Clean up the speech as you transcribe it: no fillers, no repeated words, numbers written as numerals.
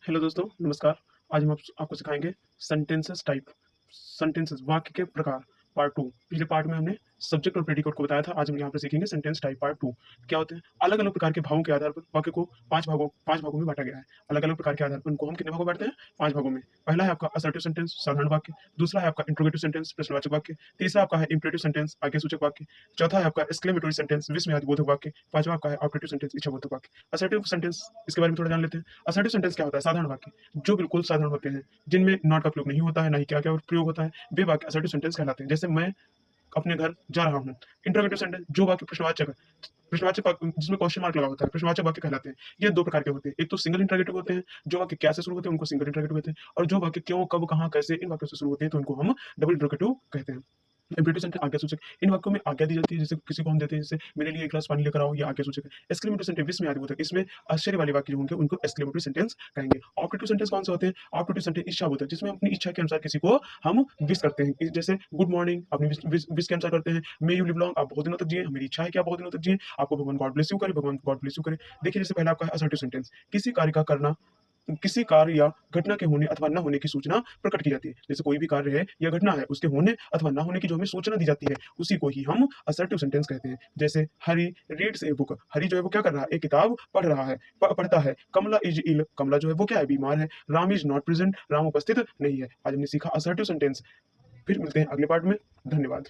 Hello दोस्तों, नमस्कार। आज हम आपको सिखाएँगे सेंटेंसेस टाइप, सेंटेंसेस वाक्य के प्रकार, पार्ट 2। पिछले पार्ट में हमने सब्जेक्ट और प्रेडिकेट को बताया था, आज हम यहाँ पे सीखेंगे सेंटेंस टाइप पार्ट 2। क्या होते हैं? अलग-अलग प्रकार के भावों के आधार पर वाक्य को 5 भागों में बाँटा गया है। अलग-अलग प्रकार के आधार पर उनको हम कितने भागों में बाँटते हैं? 5 भागों में। पहला है आपका असर्टिव सेंटेंस, साधारण वाक्य। दूसरा है आपका इंट्रोगेटिव सेंटेंस, प्रश्नवाचक वाक्य। तीसरा आपका है इम्पेरेटिव सेंटेंस, आज्ञासूचक वाक्य। चौथा है आपका एक्सक्लेमेटरी सेंटेंस, विस्मयादिबोधक वाक्य। पाँचवाँ आपका है ऑब्जेक्टिव सेंटेंस, इच्छाबोधक वाक्य। असर्टिव सेंटेंस, इसके बारे में थोड़ा जान लेते हैं। असर्टिव सेंटेंस क्या होता है? साधारण वाक्य, जो बिल्कुल साधारण होते हैं, जिनमें नॉट का प्रयोग नहीं होता है, ना ही क्या-क्या प्रयोग होता है, वे वाक्य असर्टिव सेंटेंस कहलाते हैं। जैसे मैं अपने घर जा रहा हूँ। इंटरोगेटिव सेंटेंस, जो वाक्य प्रश्नवाचक है, प्रश्नवाचक वाक्य जिसमें क्वेश्चन मार्क लगा होता है, प्रश्नवाचक वाक्य कहलाते हैं। ये 2 प्रकार के होते हैं। एक तो सिंगल इंटरोगेटिव होते हैं, जो वाक्य क्या से शुरू होते हैं, उनको सिंगल इंटरोगेटिव कहते हैं, और जो वाक्य क्यों, कब, कहाँ, कैसे, इन वाक्यों से शुरू होते हैं, तो इनको हम डबल इंटरोगेटिव कहते हैं। इम्पेरेटिव सेंटेंस आज्ञासूचक, इन वाक्यों में आज्ञा दी जाती है, जैसे किसी को हम देते हैं, जैसे मेरे लिए 1 ग्लास पानी लेकर आओ, ये आज्ञासूचक है। एक्सक्लेमेटरी सेंटेंस, विस्मयादिबोधक, इसमें आश्चर्य वाले वाक्य जो होंगे उनको एक्सक्लेमेटरी सेंटेंस कहेंगे। ऑब्जेक्टिव सेंटेंस कौन से होते हैं? ऑब्जेक्टिव सेंटेंस इच्छाबोधक, जिसमें हम अपनी इच्छा के अनुसार किसी को हम विश करते हैं। जैसे गुड मॉर्निंग, अपनी विश के अनुसार करते हैं। मे यू लिव लॉन्ग, आप बहुत दिनों तक जिए, मेरी इच्छा है कि आप बहुत दिनों तक जिए। आपको भगवान गॉड ब्लेस यू करे, भगवान गॉड ब्लेस यू करे। देखिए, जैसे पहला आपका है असर्टिव सेंटेंस, किसी कार्य का करना, किसी कार्य या घटना के होने अथवा न होने की सूचना प्रकट की जाती है। जैसे कोई भी कार्य है या घटना है, उसके होने अथवा न होने की जो हमें सूचना दी जाती है, उसी को ही हम असर्टिव सेंटेंस कहते हैं। जैसे Hari reads a book, Hari जो है वो क्या कर रहा है? एक किताब पढ़ रहा है, पढ़ता है। कमला इज इल, कमला जो है वो क्या है? बीमार है। Ram is not present, Ram उपस्थित नहीं है। आज हमने सीखा असर्टिव सेंटेंस। फिर मिलते हैं अगले पार्ट में। धन्यवाद।